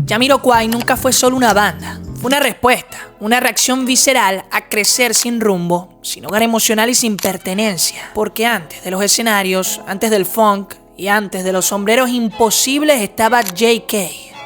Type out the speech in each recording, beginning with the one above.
Jamiroquai nunca fue solo una banda. Fue una respuesta, una reacción visceral a crecer sin rumbo, sin hogar emocional y sin pertenencia. Porque antes de los escenarios, antes del funk y antes de los sombreros imposibles estaba J.K.,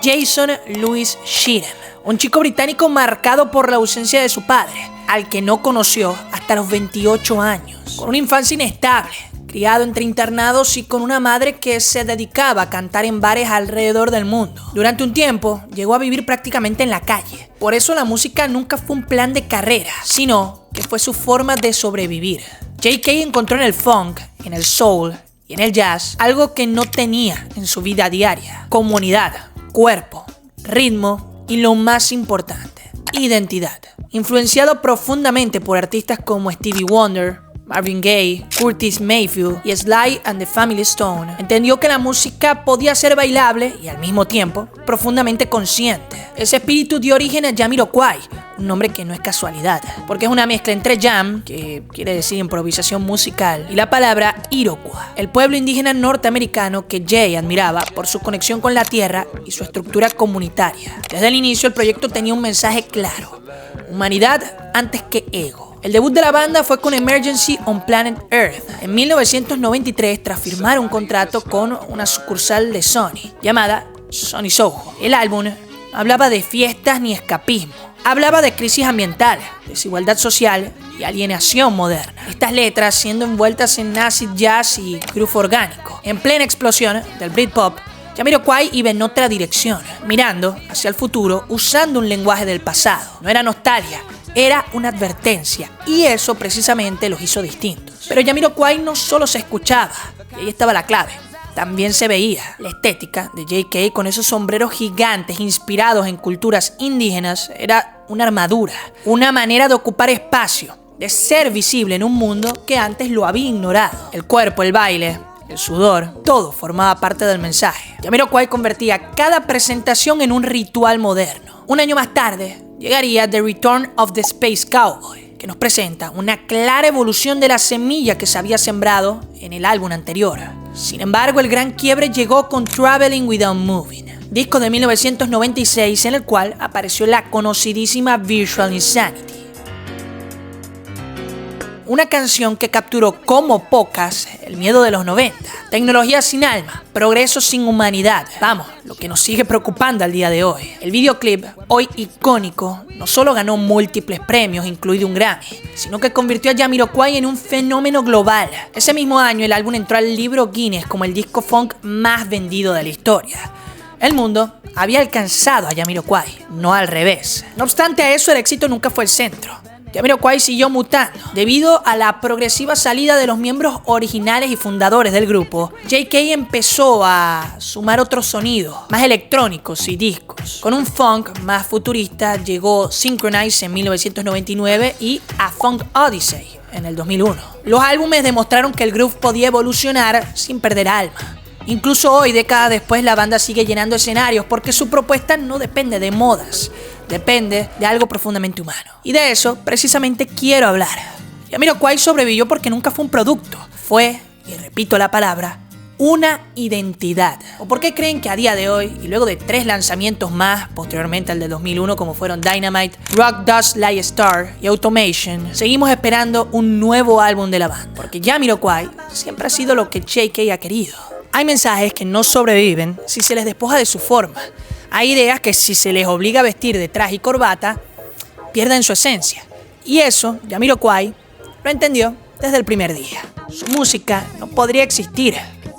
Jason Louis Sheeran, un chico británico marcado por la ausencia de su padre, al que no conoció hasta los 28 años, con una infancia inestable, criado entre internados y con una madre que se dedicaba a cantar en bares alrededor del mundo. Durante un tiempo, llegó a vivir prácticamente en la calle. Por eso la música nunca fue un plan de carrera, sino que fue su forma de sobrevivir. J.K. encontró en el funk, en el soul y en el jazz algo que no tenía en su vida diaria: comunidad, cuerpo, ritmo y lo más importante, identidad. Influenciado profundamente por artistas como Stevie Wonder, Marvin Gaye, Curtis Mayfield y Sly and the Family Stone, entendió que la música podía ser bailable y al mismo tiempo profundamente consciente. Ese espíritu dio origen a Jamiroquai, un nombre que no es casualidad, porque es una mezcla entre jam, que quiere decir improvisación musical, y la palabra Iroquois, el pueblo indígena norteamericano que Jay admiraba por su conexión con la tierra y su estructura comunitaria. Desde el inicio el proyecto tenía un mensaje claro: humanidad antes que ego. El debut de la banda fue con Emergency on Planet Earth en 1993, tras firmar un contrato con una sucursal de Sony llamada Sony Soho. El álbum no hablaba de fiestas ni escapismo, hablaba de crisis ambiental, desigualdad social y alienación moderna. Estas letras siendo envueltas en acid jazz y groove orgánico. En plena explosión del Britpop, Jamiroquai iba en otra dirección, mirando hacia el futuro usando un lenguaje del pasado. No era nostalgia, era una advertencia, y eso precisamente los hizo distintos. Pero Jamiroquai no solo se escuchaba, y ahí estaba la clave, también se veía. La estética de J.K. con esos sombreros gigantes inspirados en culturas indígenas era una armadura, una manera de ocupar espacio, de ser visible en un mundo que antes lo había ignorado. El cuerpo, el baile, el sudor, todo formaba parte del mensaje. Jamiroquai convertía cada presentación en un ritual moderno. Un año más tarde llegaría The Return of the Space Cowboy, que nos presenta una clara evolución de la semilla que se había sembrado en el álbum anterior. Sin embargo, el gran quiebre llegó con Traveling Without Moving, disco de 1996 en el cual apareció la conocidísima Virtual Insanity. Una canción que capturó como pocas el miedo de los 90. Tecnología sin alma, progreso sin humanidad. Vamos, lo que nos sigue preocupando al día de hoy. El videoclip, hoy icónico, no solo ganó múltiples premios, incluido un Grammy, sino que convirtió a Jamiroquai en un fenómeno global. Ese mismo año el álbum entró al libro Guinness como el disco funk más vendido de la historia. El mundo había alcanzado a Jamiroquai, no al revés. No obstante a eso, el éxito nunca fue el centro. Jamiroquai siguió mutando. Debido a la progresiva salida de los miembros originales y fundadores del grupo, J.K. empezó a sumar otros sonidos, más electrónicos y discos. Con un funk más futurista llegó Synchronize en 1999 y A Funk Odyssey en el 2001. Los álbumes demostraron que el groove podía evolucionar sin perder alma. Incluso hoy, décadas después, la banda sigue llenando escenarios porque su propuesta no depende de modas, depende de algo profundamente humano. Y de eso precisamente quiero hablar. Jamiroquai sobrevivió porque nunca fue un producto, fue, y repito la palabra, una identidad. ¿O por qué creen que a día de hoy, y luego de 3 lanzamientos más, posteriormente al de 2001 como fueron Dynamite, Rock Dust Like a Star y Automation, seguimos esperando un nuevo álbum de la banda? Porque Jamiroquai siempre ha sido lo que J.K. ha querido. Hay mensajes que no sobreviven si se les despoja de su forma. Hay ideas que si se les obliga a vestir de traje y corbata, pierden su esencia. Y eso, Jamiroquai lo entendió desde el primer día. Su música no podría existir,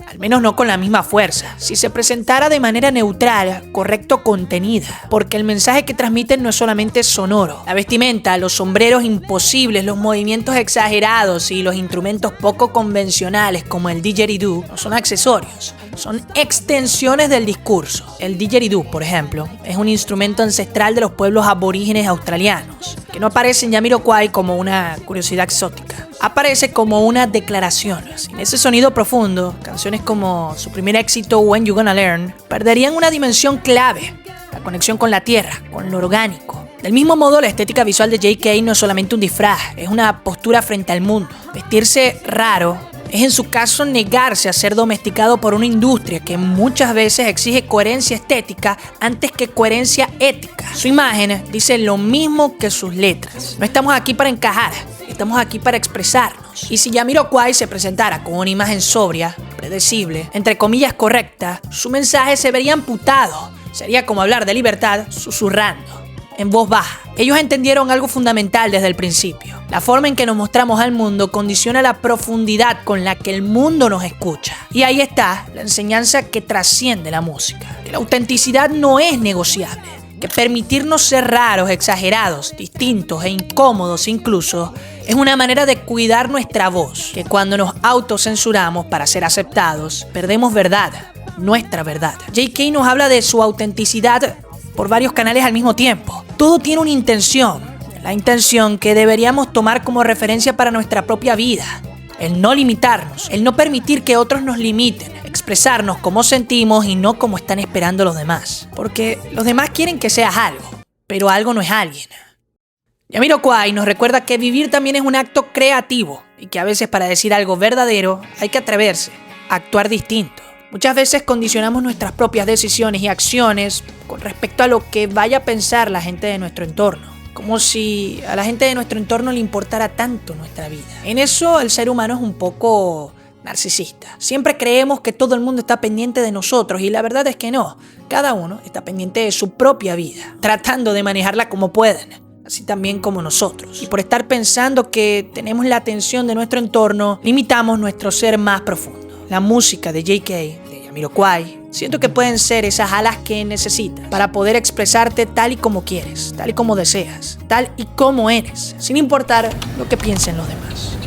al menos no con la misma fuerza, si se presentara de manera neutral, correcto contenida, porque el mensaje que transmiten no es solamente sonoro. La vestimenta, los sombreros imposibles, los movimientos exagerados y los instrumentos poco convencionales como el didgeridoo no son accesorios, son extensiones del discurso. El didgeridoo, por ejemplo, es un instrumento ancestral de los pueblos aborígenes australianos, que no aparece en Jamiroquai como una curiosidad exótica. Aparece como una declaración. Sin ese sonido profundo, canciones como su primer éxito When You Gonna Learn perderían una dimensión clave: la conexión con la tierra, con lo orgánico. Del mismo modo, la estética visual de J.K. no es solamente un disfraz, es una postura frente al mundo. Vestirse raro es en su caso negarse a ser domesticado por una industria que muchas veces exige coherencia estética antes que coherencia ética. Su imagen dice lo mismo que sus letras. No estamos aquí para encajar, estamos aquí para expresarnos. Y si Jamiroquai se presentara con una imagen sobria, predecible, entre comillas correcta, su mensaje se vería amputado. Sería como hablar de libertad susurrando, en voz baja. Ellos entendieron algo fundamental desde el principio. La forma en que nos mostramos al mundo condiciona la profundidad con la que el mundo nos escucha. Y ahí está la enseñanza que trasciende la música. Que la autenticidad no es negociable. Que permitirnos ser raros, exagerados, distintos e incómodos incluso, es una manera de cuidar nuestra voz. Que cuando nos autocensuramos para ser aceptados, perdemos verdad, nuestra verdad. J.K. nos habla de su autenticidad por varios canales al mismo tiempo. Todo tiene una intención, la intención que deberíamos tomar como referencia para nuestra propia vida. El no limitarnos, el no permitir que otros nos limiten, expresarnos como sentimos y no como están esperando los demás. Porque los demás quieren que seas algo, pero algo no es alguien. Jamiroquai nos recuerda que vivir también es un acto creativo y que a veces para decir algo verdadero hay que atreverse a actuar distinto. Muchas veces condicionamos nuestras propias decisiones y acciones con respecto a lo que vaya a pensar la gente de nuestro entorno. Como si a la gente de nuestro entorno le importara tanto nuestra vida. En eso el ser humano es un poco narcisista. Siempre creemos que todo el mundo está pendiente de nosotros y la verdad es que no. Cada uno está pendiente de su propia vida, tratando de manejarla como pueden, así también como nosotros. Y por estar pensando que tenemos la atención de nuestro entorno, limitamos nuestro ser más profundo. La música de J.K., de Jamiroquai, siento que pueden ser esas alas que necesitas para poder expresarte tal y como quieres, tal y como deseas, tal y como eres, sin importar lo que piensen los demás.